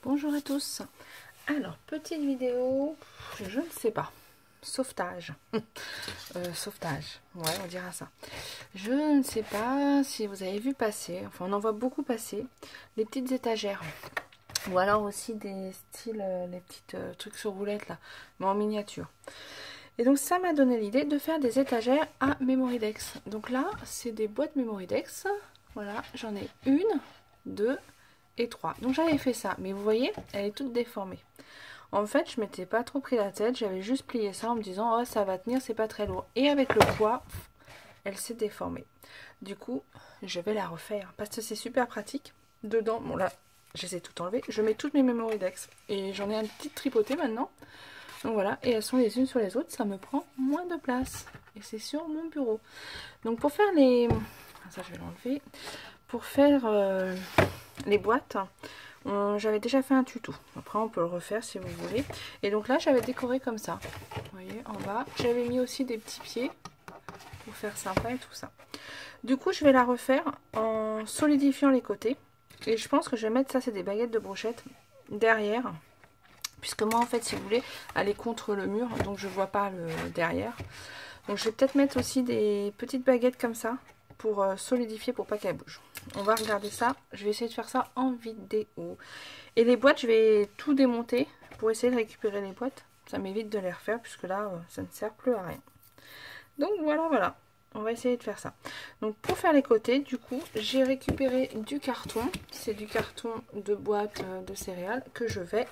Bonjour à tous. Alors, petite vidéo, je ne sais pas, sauvetage. Sauvetage, ouais, on dira ça. Je ne sais pas si vous avez vu passer, enfin on en voit beaucoup passer, les petites étagères. Ou alors aussi des styles, les petites trucs sur roulettes là, mais en miniature. Et donc ça m'a donné l'idée de faire des étagères à Memoridex. Donc là, c'est des boîtes Memoridex. Voilà, j'en ai une, deux et trois. Donc j'avais fait ça, mais vous voyez, elle est toute déformée. En fait, je m'étais pas trop pris la tête, j'avais juste plié ça en me disant oh ça va tenir, c'est pas très lourd. Et avec le poids, elle s'est déformée. Du coup, je vais la refaire parce que c'est super pratique. Dedans, bon là, je les ai toutes enlevées. Je mets toutes mes Memoridex et j'en ai un petit tripoté maintenant. Donc voilà, et elles sont les unes sur les autres, ça me prend moins de place. Et c'est sur mon bureau. Donc pour faire les... ça je vais l'enlever. Pour faire les boîtes, j'avais déjà fait un tuto. Après on peut le refaire si vous voulez. Et donc là j'avais décoré comme ça. Vous voyez, en bas. J'avais mis aussi des petits pieds pour faire sympa et tout ça. Du coup je vais la refaire en solidifiant les côtés. Et je pense que je vais mettre ça, c'est des baguettes de brochette derrière. Puisque moi en fait si vous voulez aller contre le mur, donc je vois pas le derrière. Donc je vais peut-être mettre aussi des petites baguettes comme ça pour solidifier, pour pas qu'elles bougent. On va regarder ça, je vais essayer de faire ça en vidéo. Et les boîtes, je vais tout démonter pour essayer de récupérer les boîtes. Ça m'évite de les refaire puisque là ça ne sert plus à rien. Donc voilà, on va essayer de faire ça. Donc pour faire les côtés, du coup j'ai récupéré du carton. C'est du carton de boîte de céréales que je vais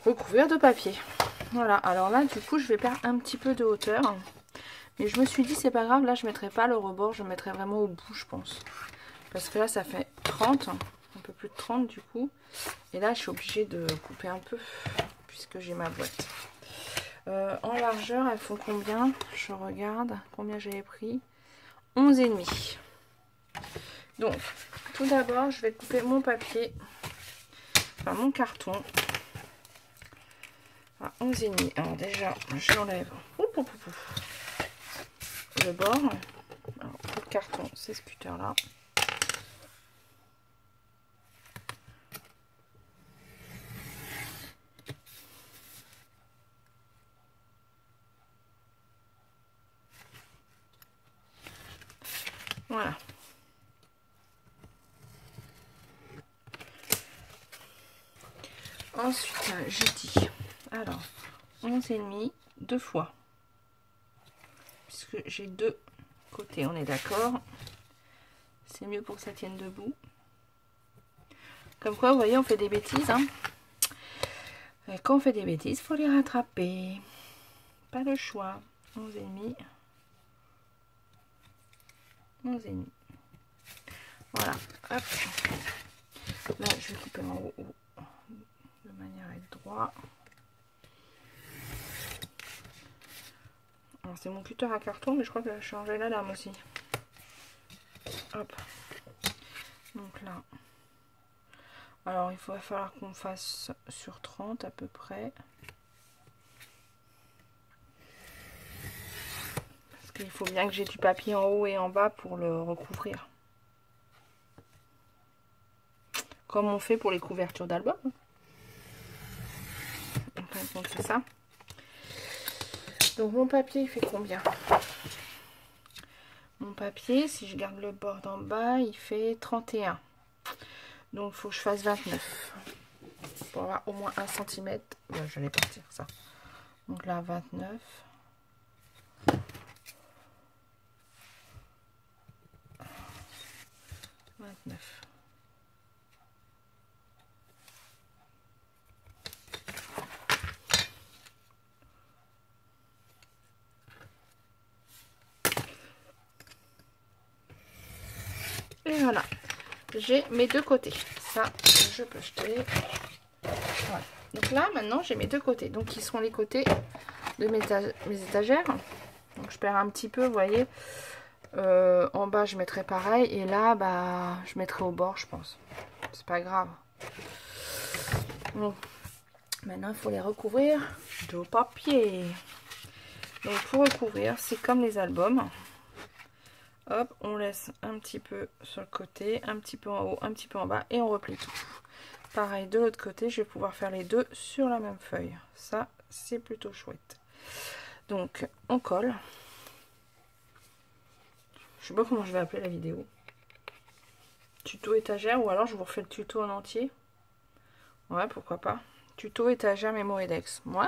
recouvrir de papier. Voilà, alors là du coup je vais perdre un petit peu de hauteur, mais je me suis dit c'est pas grave, là je mettrai pas le rebord, je mettrai vraiment au bout je pense, parce que là ça fait 30, un peu plus de 30 du coup, et là je suis obligée de couper un peu puisque j'ai ma boîte. En largeur elles font combien? Je regarde combien j'avais pris. 11,5. Donc tout d'abord je vais couper mon papier, enfin mon carton à 11,5. Alors déjà j'enlève le bord. Alors, le carton, c'est ce cutter là. Voilà. Ensuite, je dis, alors, 11,5 deux fois. Puisque j'ai deux côtés, on est d'accord. C'est mieux pour que ça tienne debout. Comme quoi, vous voyez, on fait des bêtises. Hein. Et quand on fait des bêtises, il faut les rattraper. Pas le choix. 11,5. 11,5. Voilà. Hop. Là, je vais couper en haut de manière à être droit. Alors, c'est mon cutter à carton, mais je crois que j'ai changé la lame aussi. Hop. Donc là. Alors, il va falloir qu'on fasse sur 30 à peu près. Parce qu'il faut bien que j'ai du papier en haut et en bas pour le recouvrir. Comme on fait pour les couvertures d'album. Donc c'est ça. Donc mon papier il fait combien? Mon papier, si je garde le bord d'en bas, il fait 31. Donc il faut que je fasse 29. Pour avoir au moins 1 cm. Ouais, je vais partir ça. Donc là 29. Et voilà, j'ai mes deux côtés. Ça, je peux jeter. Voilà. Donc là, maintenant, j'ai mes deux côtés. Donc, qui sont les côtés de mes étagères. Donc, je perds un petit peu, vous voyez. En bas, je mettrai pareil. Et là, bah, je mettrai au bord, je pense. C'est pas grave. Bon. Maintenant, il faut les recouvrir de papier. Donc, pour recouvrir, c'est comme les albums. Hop, on laisse un petit peu sur le côté, un petit peu en haut, un petit peu en bas et on replie tout. Pareil de l'autre côté, je vais pouvoir faire les deux sur la même feuille. Ça, c'est plutôt chouette. Donc, on colle. Je sais pas comment je vais appeler la vidéo. Tuto étagère ou alors je vous refais le tuto en entier. Ouais, pourquoi pas. Tuto étagère Memorydex. Ouais.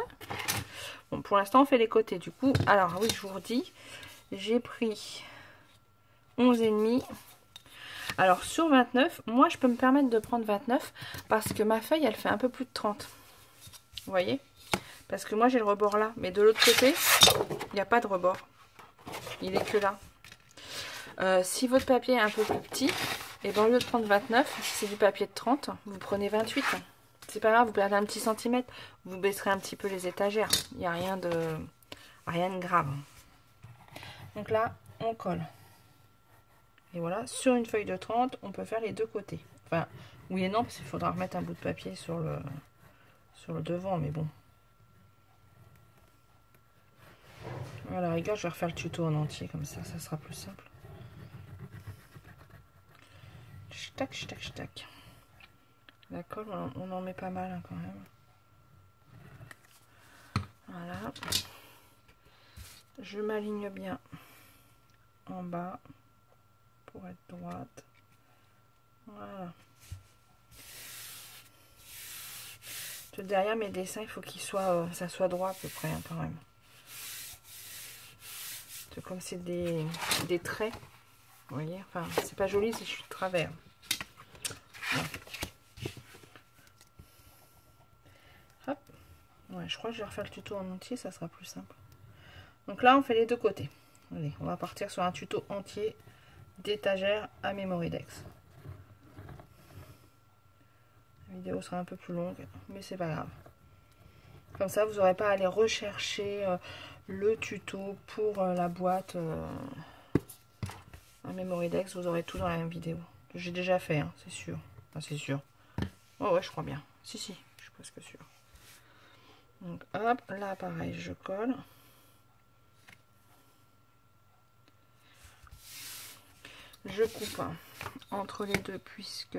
Bon, pour l'instant, on fait les côtés. Du coup, alors oui, je vous redis, j'ai pris 11,5. Alors sur 29, moi je peux me permettre de prendre 29 parce que ma feuille elle fait un peu plus de 30. Vous voyez? Parce que moi j'ai le rebord là, mais de l'autre côté, il n'y a pas de rebord. Il est que là. Si votre papier est un peu plus petit, et bien au lieu de prendre 29, si c'est du papier de 30, vous prenez 28. C'est pas grave, vous perdez un petit centimètre, vous baisserez un petit peu les étagères. Il n'y a rien de grave. Donc là, on colle. Et voilà, sur une feuille de 30, on peut faire les deux côtés. Enfin, oui et non, parce qu'il faudra remettre un bout de papier sur le devant, mais bon. Voilà, regarde, je vais refaire le tuto en entier, comme ça sera plus simple. Tac, tac, tac. La colle, on en met pas mal hein, quand même. Voilà. Je m'aligne bien en bas pour être droite. Voilà. Tout derrière mes dessins, il faut qu'il soit, ça soit droit à peu près hein, quand même. Comme c'est des traits, vous voyez. Enfin, c'est pas joli si je suis de travers. Ouais. Hop. Ouais, je crois que je vais refaire le tuto en entier, ça sera plus simple. Donc là, on fait les deux côtés. Allez, on va partir sur un tuto entier d'étagère à Memorydex. La vidéo sera un peu plus longue, mais c'est pas grave. Comme ça, vous n'aurez pas à aller rechercher le tuto pour la boîte à Memorydex. Vous aurez tout dans la même vidéo. J'ai déjà fait, hein, c'est sûr. Enfin, c'est sûr. Oh ouais, je crois bien. Si, si, je suis presque sûre. Donc hop, là pareil, je colle. Je coupe hein, entre les deux puisque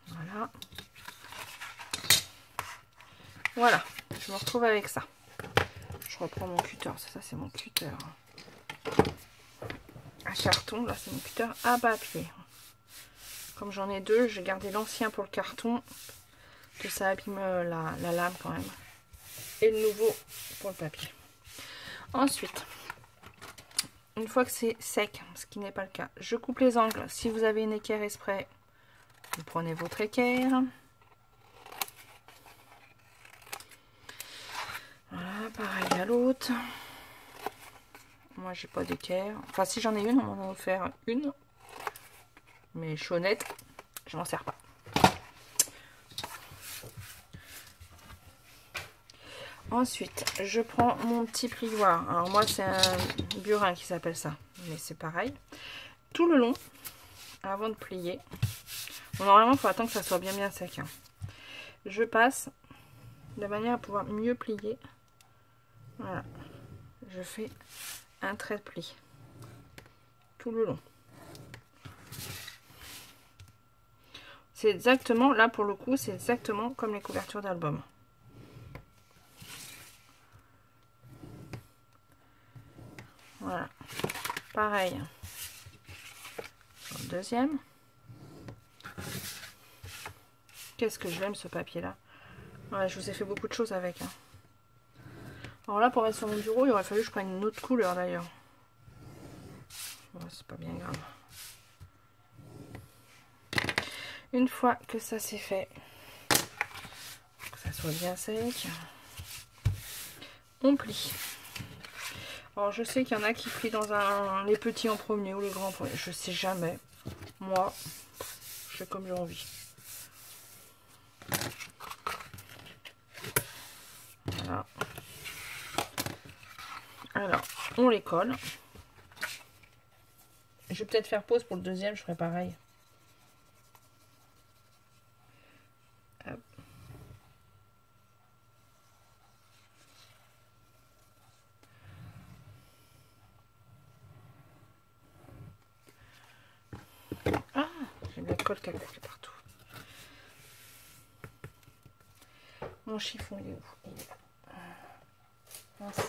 voilà. Voilà, je me retrouve avec ça. Je reprends mon cutter, ça c'est mon cutter à carton, là c'est mon cutter à papier. Comme j'en ai deux, j'ai gardé l'ancien pour le carton, que ça abîme la lame quand même. Et le nouveau pour le papier. Ensuite, une fois que c'est sec, ce qui n'est pas le cas, je coupe les angles. Si vous avez une équerre exprès, vous prenez votre équerre. Voilà, pareil à l'autre. Moi, j'ai pas d'équerre. Enfin, si j'en ai une, on m'en a offert une. Mais je suis honnête, je m'en sers pas. Ensuite, je prends mon petit plioir. Alors moi, c'est un burin qui s'appelle ça. Mais c'est pareil. Tout le long, avant de plier. Bon, normalement, il faut attendre que ça soit bien sec. Hein. Je passe de manière à pouvoir mieux plier. Voilà. Je fais un trait de pli. Tout le long. C'est exactement, là pour le coup, c'est exactement comme les couvertures d'album. Voilà. Pareil. Sur le deuxième. Qu'est-ce que je l'aime ce papier là. Ouais, je vous ai fait beaucoup de choses avec. Hein. Alors là, pour mettre sur mon bureau, il aurait fallu que je prenne une autre couleur d'ailleurs. Ouais, c'est pas bien grave. Une fois que ça c'est fait, que ça soit bien sec, on plie. Alors je sais qu'il y en a qui plient dans les petits en premier ou les grands en premier. Je sais jamais. Moi, je fais comme j'ai envie. Voilà. Alors, on les colle. Je vais peut-être faire pause pour le deuxième, je ferai pareil. Hop. colle qui a coulé partout. Mon chiffon, il est où? Il est là. Mince.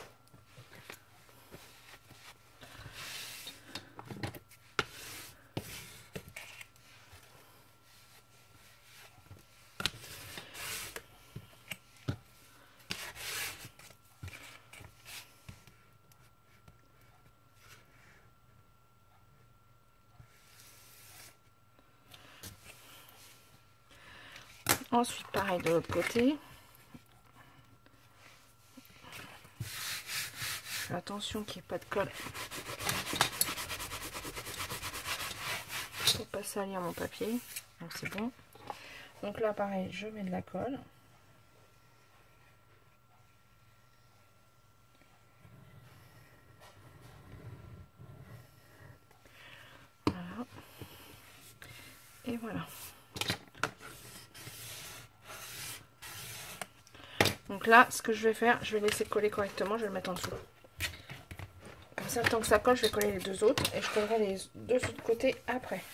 Ensuite, pareil de l'autre côté. Fais attention qu'il n'y ait pas de colle. Pour pas salir mon papier. Donc c'est bon. Donc là, pareil, je mets de la colle. Voilà. Et voilà. Donc là, ce que je vais faire, je vais laisser coller correctement, je vais le mettre en dessous. Comme ça, le temps que ça colle, je vais coller les deux autres et je collerai les deux autres côtés après.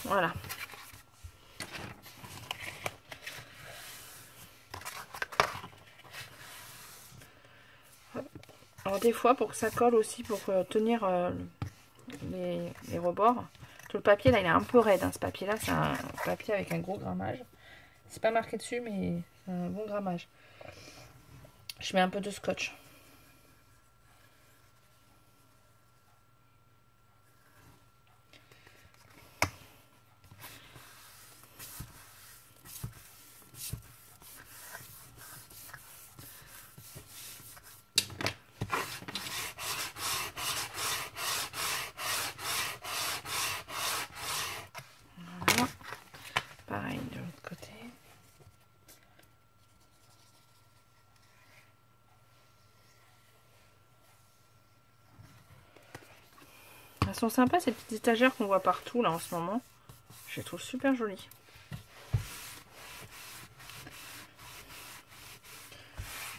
Voilà. Alors des fois, pour que ça colle aussi, pour tenir les rebords, tout le papier là, il est un peu raide. Hein, ce papier là, c'est un papier avec un gros grammage. C'est pas marqué dessus, mais c'est un bon grammage. Je mets un peu de scotch. Voilà. Pareil de l'autre côté. Elles sont sympas ces petites étagères qu'on voit partout là en ce moment. Je les trouve super jolies.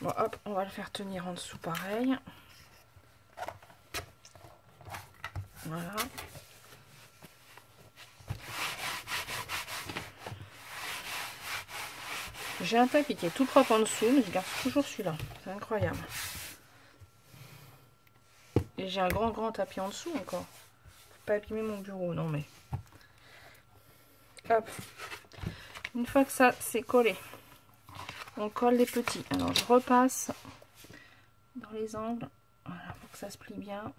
Bon hop, on va le faire tenir en dessous pareil. Voilà. J'ai un tapis qui est tout propre en dessous, mais je garde toujours celui-là. C'est incroyable. Et j'ai un grand tapis en dessous encore. Faut pas abîmer mon bureau, non mais. Hop. Une fois que ça c'est collé, on colle les petits. Alors je repasse dans les angles. Voilà, pour que ça se plie bien.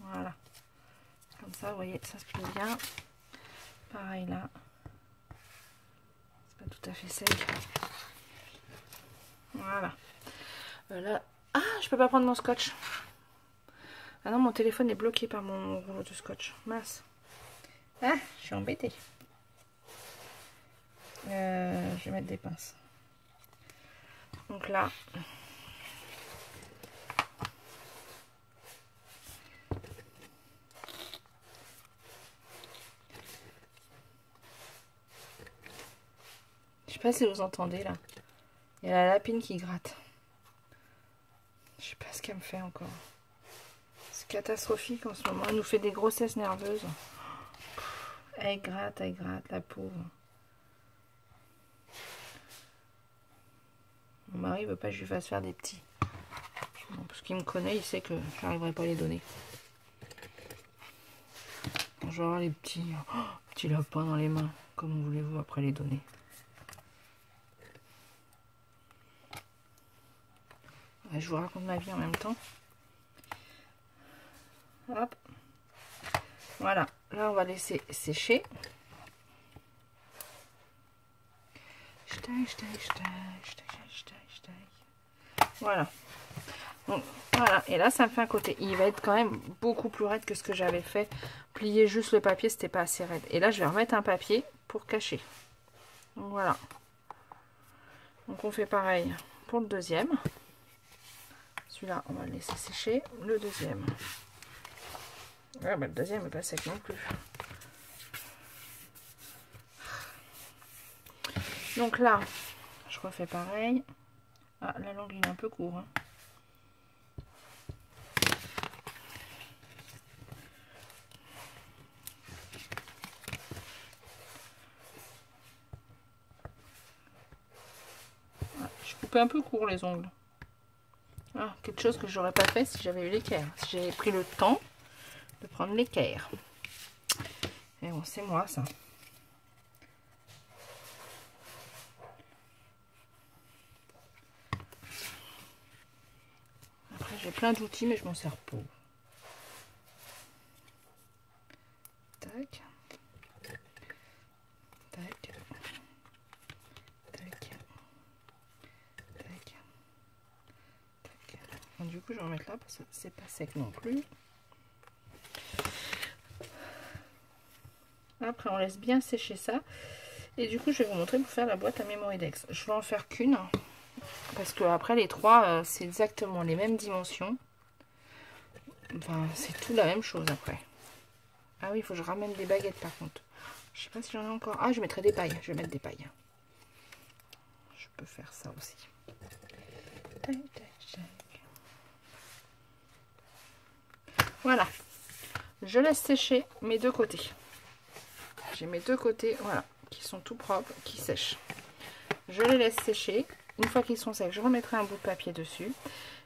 Voilà. Comme ça, vous voyez, ça se plie bien. Pareil là. C'est pas tout à fait sec. Voilà. Là. Ah, je peux pas prendre mon scotch. Ah non, mon téléphone est bloqué par mon rouleau de scotch. Mince. Ah, je suis embêtée. Je vais mettre des pinces. Donc là. Je sais pas si vous entendez là. Il y a la lapine qui gratte. Je sais pas ce qu'elle me fait encore. C'est catastrophique en ce moment. Elle nous fait des grossesses nerveuses. Elle gratte, la pauvre. Mon mari veut pas que je lui fasse faire des petits. Bon, parce qu'il me connaît, il sait que je n'arriverai pas à les donner. Bon, je vais avoir les petits lapins dans les mains. Comment voulez-vous après les donner? Ouais, je vous raconte ma vie en même temps. Hop. Voilà. Là, on va laisser sécher. Voilà. Donc, voilà. Et là, ça me fait un côté. Il va être quand même beaucoup plus raide que ce que j'avais fait. Plier juste le papier, c'était pas assez raide. Et là, je vais remettre un papier pour cacher. Donc, voilà. Donc, on fait pareil pour le deuxième. Celui-là, on va le laisser sécher. Le deuxième. Ouais, bah, le deuxième n'est pas sec non plus. Donc là, je refais pareil. Ah, la langue il est un peu court. Hein. coupé un peu court les ongles. Ah, quelque chose que j'aurais pas fait si j'avais eu l'équerre. Si j'avais pris le temps de prendre l'équerre. Et bon, c'est moi ça. Après, j'ai plein d'outils, mais je m'en sers pas. Tac. Tac. Tac. Tac. Tac. Bon, du coup, je vais en mettre là parce que c'est pas sec non plus. Après, on laisse bien sécher ça. Et du coup, je vais vous montrer pour faire la boîte à Memoridex. Je vais en faire qu'une. Parce que après, les trois, c'est exactement les mêmes dimensions. Enfin, c'est tout la même chose après. Ah oui, il faut que je ramène des baguettes par contre. Je sais pas si j'en ai encore. Ah, je mettrai des pailles. Je vais mettre des pailles. Je peux faire ça aussi. Voilà. Je laisse sécher mes deux côtés. J'ai mes deux côtés, voilà, qui sont tout propres, qui sèchent. Je les laisse sécher. Une fois qu'ils sont secs, je remettrai un bout de papier dessus.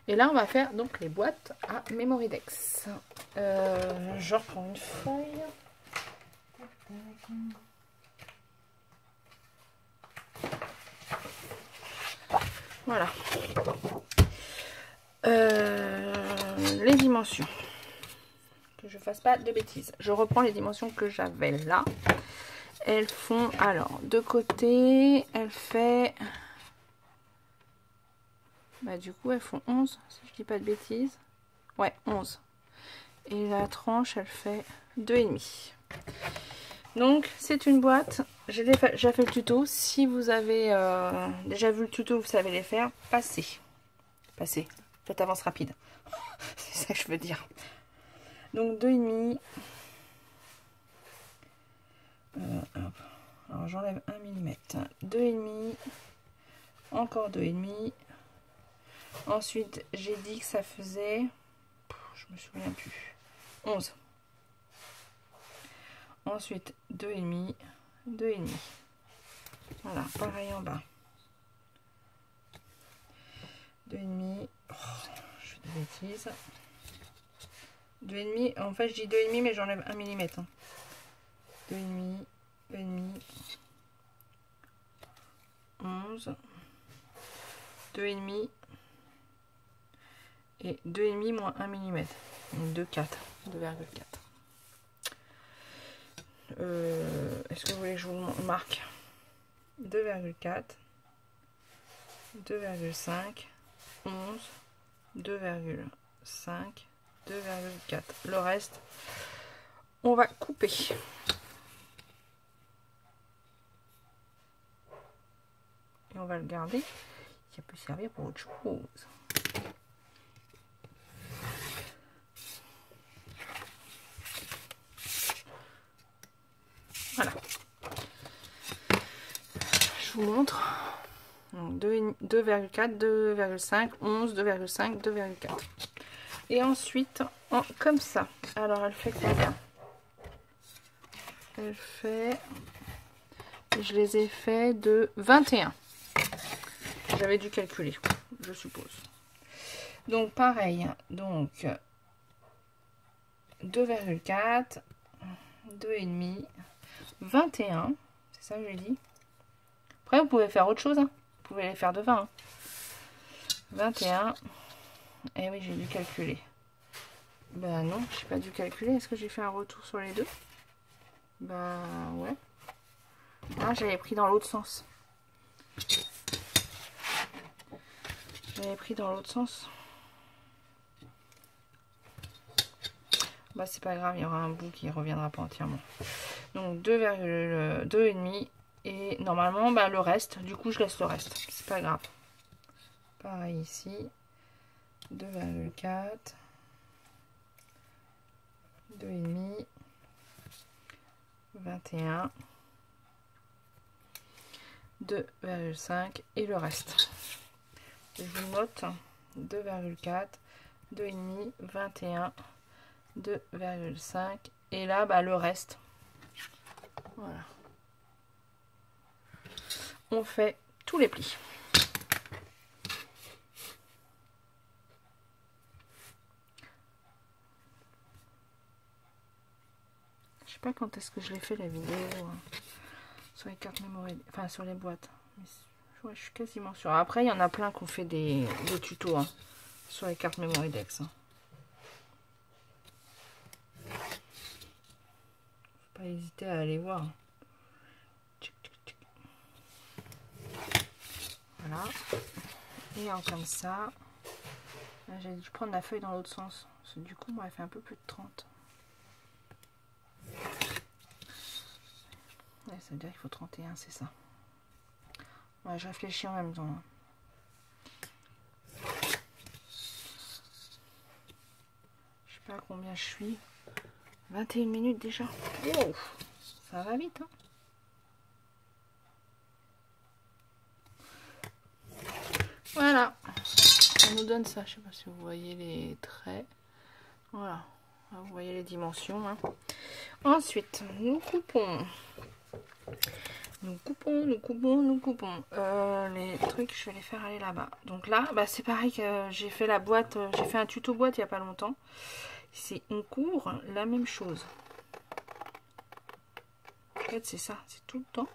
Et là, on va faire donc les boîtes à Memoridex. Je reprends une feuille. Voilà. Les dimensions. Que je fasse pas de bêtises. Je reprends les dimensions que j'avais là. Elles font, alors, de côté, elle fait... Bah, du coup, elles font 11, si je dis pas de bêtises. Ouais, 11. Et la tranche, elle fait 2,5. Donc, c'est une boîte. J'ai déjà fait le tuto. Si vous avez déjà vu le tuto, vous savez les faire. Passez. Passez. Faites avance rapide. C'est ça que je veux dire. Donc, 2,5. Alors, j'enlève 1 mm. 2,5. Encore 2,5. Ensuite, j'ai dit que ça faisait... Je me souviens plus. 11. Ensuite, 2,5. 2,5. Voilà, pareil en bas. 2,5. Oh, je fais des bêtises. 2,5. En fait, je dis 2,5, mais j'enlève 1 mm. 2,5. 2,5. 11. 2,5. Et 2,5 moins 1 mm. Donc 2,4. 2,4. Est-ce que vous voulez que je vous marque? 2,4. 2,5. 11. 2,5. 2,4. Le reste, on va couper. Et on va le garder. Ça peut servir pour autre chose. Voilà. Je vous montre. 2,4, 2,5, 11, 2,5, 2,4. Et ensuite, comme ça. Alors, elle fait combien? Elle fait... Je les ai fait de 21. J'avais dû calculer, je suppose. Donc, pareil. Donc, 2,4, 2,5, 21. C'est ça que j'ai dit. Après, vous pouvez faire autre chose. Hein. Vous pouvez les faire de 20. Hein. 21. Eh oui, j'ai dû calculer. Ben non, j'ai pas dû calculer. Est-ce que j'ai fait un retour sur les deux? Ben ouais. Ah, j'avais pris dans l'autre sens. J'avais pris dans l'autre sens. Bah c'est pas grave, il y aura un bout qui reviendra pas entièrement. Donc 2,5 et normalement bah, le reste, du coup je laisse le reste, c'est pas grave. Pareil ici, 2,4, 2,5, 21, 2,5 et le reste. Je vous note 2,4, 2,5, 21, 2,5 et là bah, le reste. Voilà. On fait tous les plis. sais pas quand est-ce que je l'ai fait la vidéo sur les cartes mémoire, enfin sur les boîtes. Mais ouais, je suis quasiment sûre. Après, il y en a plein qui ont fait des tutos hein, sur les cartes mémoire Dex. Hein. Faut pas hésiter à aller voir. Voilà. Et comme ça. J'ai dû prendre la feuille dans l'autre sens. Parce que du coup, moi, elle fait un peu plus de 30. Ouais, ça veut dire qu'il faut 31, c'est ça. Ouais, je réfléchis en même temps. Je sais pas à combien je suis. 21 minutes déjà. Wow, ça va vite. Hein. Voilà. Ça nous donne ça. Je sais pas si vous voyez les traits. Voilà. Vous voyez les dimensions. Hein. Ensuite, nous coupons. Nous coupons. Les trucs, je vais les faire aller là-bas. Donc là, bah, c'est pareil que j'ai fait la boîte, j'ai fait un tuto boîte il n'y a pas longtemps. On court la même chose. En fait, c'est ça, c'est tout le temps.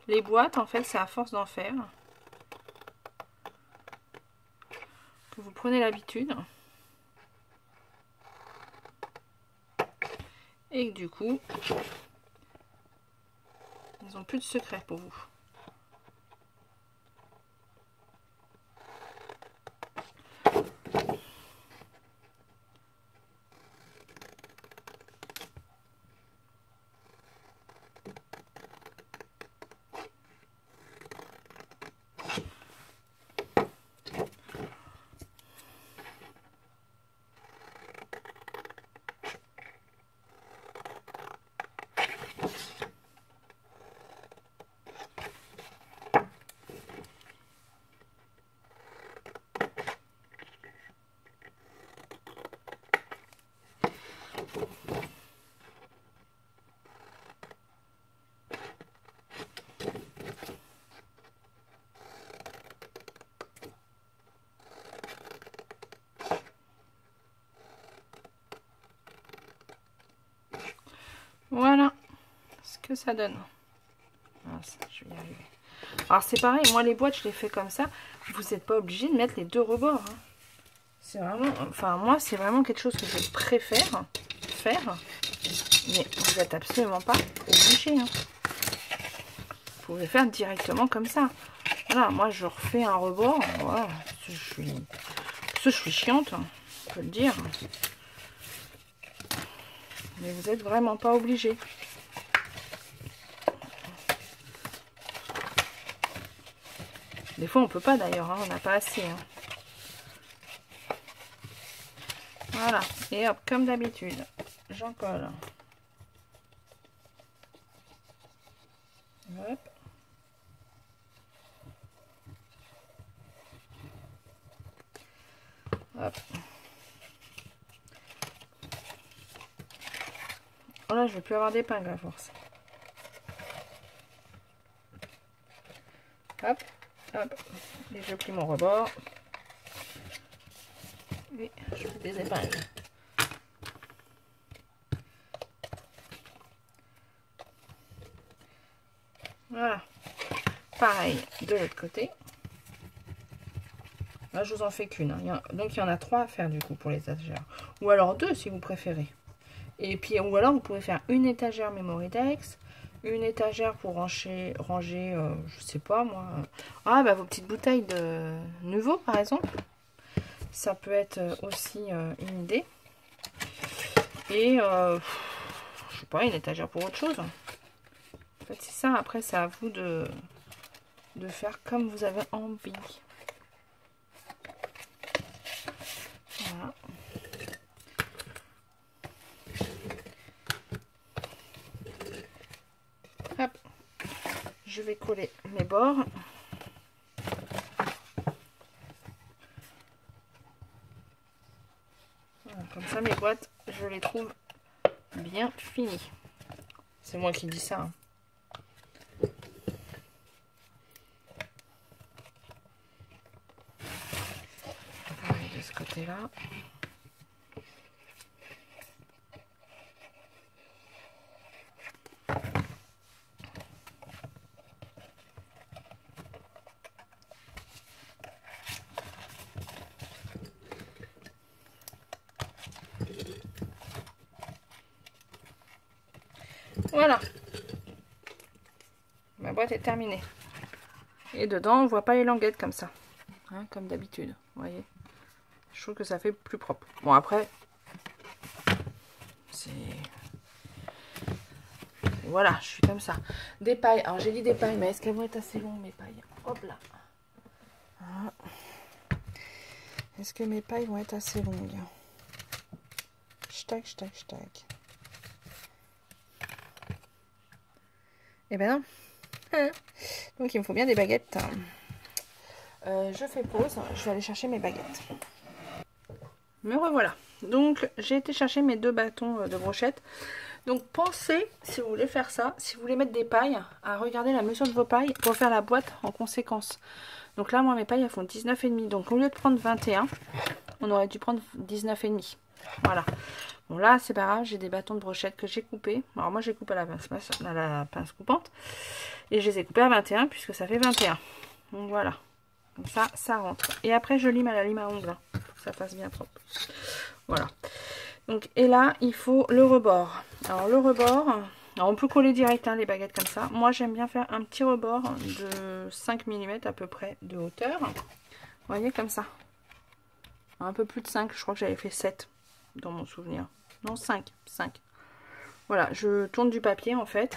Les boîtes, en fait, c'est à force d'en faire que vous prenez l'habitude. Et que du coup, ils n'ont plus de secret pour vous. Voilà ce que ça donne. Ah, ça, je vais y arriver. Alors c'est pareil, moi les boîtes je les fais comme ça. Vous n'êtes pas obligé de mettre les deux rebords. Hein. C'est vraiment, enfin moi c'est vraiment quelque chose que je préfère faire. Mais vous n'êtes absolument pas obligé. Hein. Vous pouvez faire directement comme ça. Voilà, moi je refais un rebord. Voilà, je suis chiante, on peut le dire. Mais vous n'êtes vraiment pas obligé. Des fois on peut pas d'ailleurs, hein, on n'a pas assez. Hein. Voilà, et hop, comme d'habitude, j'en colle. Hop. Hop. Oh là, je vais plus avoir d'épingle à force. Hop, hop. Et je plie mon rebord. Et je fais des épingles. Voilà. Pareil de l'autre côté. Là, je vous en fais qu'une. Hein. Donc, il y en a 3 à faire du coup pour les étagères. Ou alors 2 si vous préférez. Et puis, ou alors vous pouvez faire une étagère Memory Dex, une étagère pour ranger je sais pas moi. Ah, bah vos petites bouteilles de nouveau par exemple. Ça peut être aussi une idée. Et je sais pas, une étagère pour autre chose. En fait, c'est ça. Après, c'est à vous de faire comme vous avez envie. Voilà. Hop. Je vais coller mes bords. Voilà, comme ça, mes boîtes, je les trouve bien finies. C'est moi qui dis ça. Hein. De ce côté-là. Voilà. Ma boîte est terminée. Et dedans, on voit pas les languettes comme ça. Hein, comme d'habitude. Vous voyez. Je trouve que ça fait plus propre. Bon, après, c'est... Voilà, je suis comme ça. Des pailles. Alors, j'ai dit des pailles, mais est-ce qu'elles vont être assez longues, mes pailles? Hop là. Voilà. Est-ce que mes pailles vont être assez longues? Ch'tac, ch'tac, ch'tac. Eh ben non. Donc, il me faut bien des baguettes. Je fais pause. Je vais aller chercher mes baguettes. Me revoilà. Donc, j'ai été chercher mes 2 bâtons de brochette. Donc, pensez, si vous voulez faire ça, si vous voulez mettre des pailles, à regarder la mesure de vos pailles pour faire la boîte en conséquence. Donc là, moi, mes pailles, elles font 19,5. Donc, au lieu de prendre 21, on aurait dû prendre 19,5. Voilà. Bon, là, c'est pas grave. J'ai des bâtons de brochette que j'ai coupés. Alors, moi, j'ai coupé à la pince coupante. Et je les ai coupés à 21 puisque ça fait 21. Donc, voilà. Comme ça, ça rentre. Et après, je lime à la lime à ongles. Pour que ça fasse bien propre. Voilà. Donc, et là, il faut le rebord. Alors, le rebord, alors on peut coller direct hein, les baguettes comme ça. Moi, j'aime bien faire un petit rebord de 5 mm à peu près de hauteur. Vous voyez, comme ça. Un peu plus de 5. Je crois que j'avais fait 7 dans mon souvenir. Non, 5. Voilà, je tourne du papier en fait.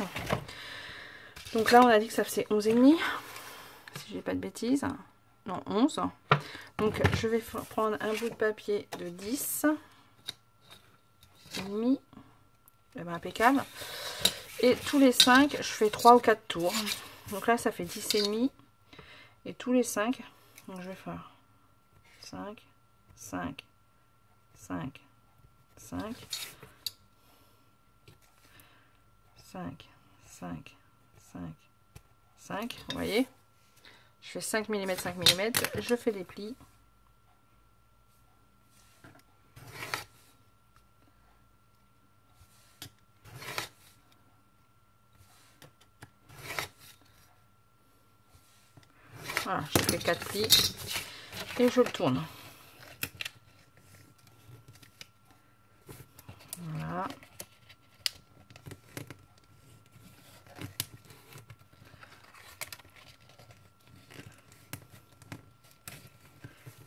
Donc là, on a dit que ça faisait 11,5. Si je dis pas de bêtises. Non, 11. Donc, je vais prendre un bout de papier de 10. Demi. Eh ben, impeccable. Et tous les 5, je fais 3 ou 4 tours. Donc là, ça fait 10,5. Et tous les 5, donc je vais faire 5, 5, 5, 5, 5, 5, 5, 5. Vous voyez? Je fais 5 mm, 5 mm. Je fais des plis. Voilà, je fais 4 plis et je le tourne. Voilà.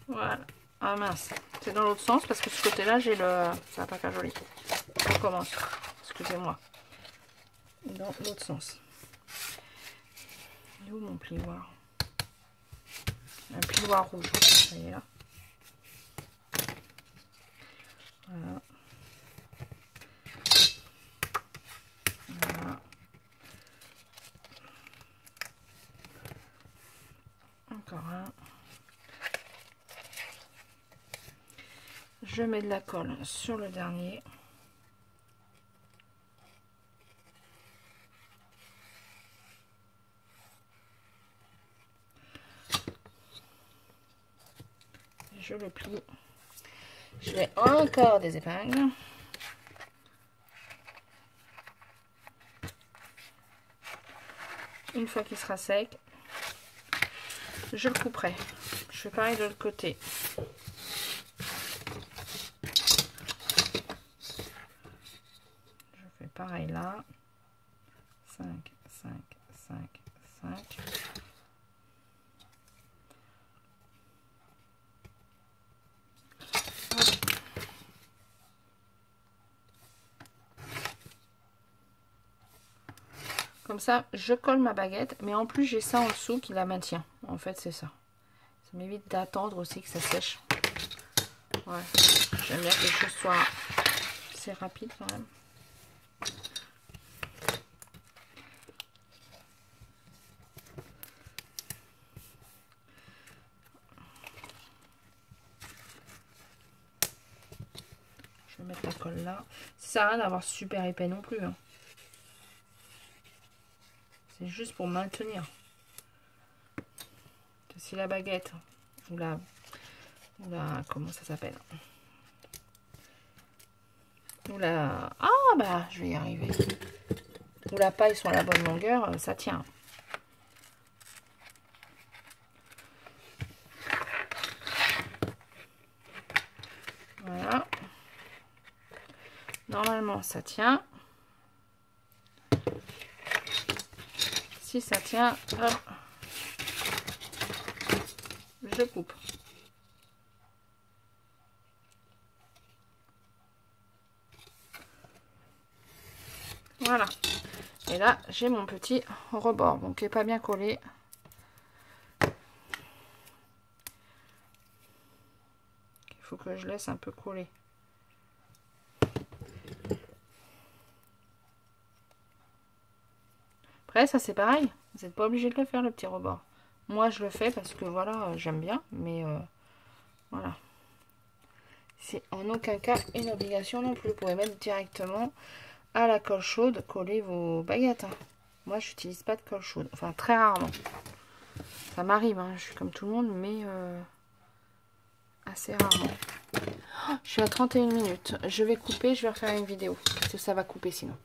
Voilà. Ah mince, c'est dans l'autre sens parce que ce côté-là, j'ai le... Ça va pas faire joli. On recommence. Excusez-moi. Dans l'autre sens. Il est où mon plioir? Un plioir rouge. Ça y est là. Voilà. Voilà. Encore un. Je mets de la colle sur le dernier. Je le plie. Je mets encore des épingles. Une fois qu'il sera sec, je le couperai. Je fais pareil de l'autre côté. Je fais pareil là. 5, 5, 5, 5. Comme ça, je colle ma baguette, mais en plus j'ai ça en dessous qui la maintient. En fait, c'est ça. Ça m'évite d'attendre aussi que ça sèche. Ouais, j'aime bien que les choses soient assez rapides quand même. Je vais mettre la colle là. Ça sert à rien d'avoir super épais non plus. Hein. C'est juste pour maintenir. Si la baguette ou la comment ça s'appelle? Ou la... Ah bah je vais y arriver. Ou la paille sur la bonne longueur, ça tient. Voilà. Normalement ça tient. si ça tient, hop, je coupe. Voilà. Et là, j'ai mon petit rebord, donc qui n'est pas bien collé. Il faut que je laisse un peu coller. Après, ça c'est pareil. Vous n'êtes pas obligé de le faire, le petit rebord. Moi, je le fais parce que voilà, j'aime bien. Mais voilà. C'est en aucun cas une obligation non plus. Vous pouvez mettre directement à la colle chaude, coller vos baguettes. Hein. Moi, je n'utilise pas de colle chaude. Enfin, très rarement. Ça m'arrive, hein. Je suis comme tout le monde, mais assez rarement. Oh, je suis à 31 minutes. Je vais couper, je vais refaire une vidéo. Parce que ça va couper sinon.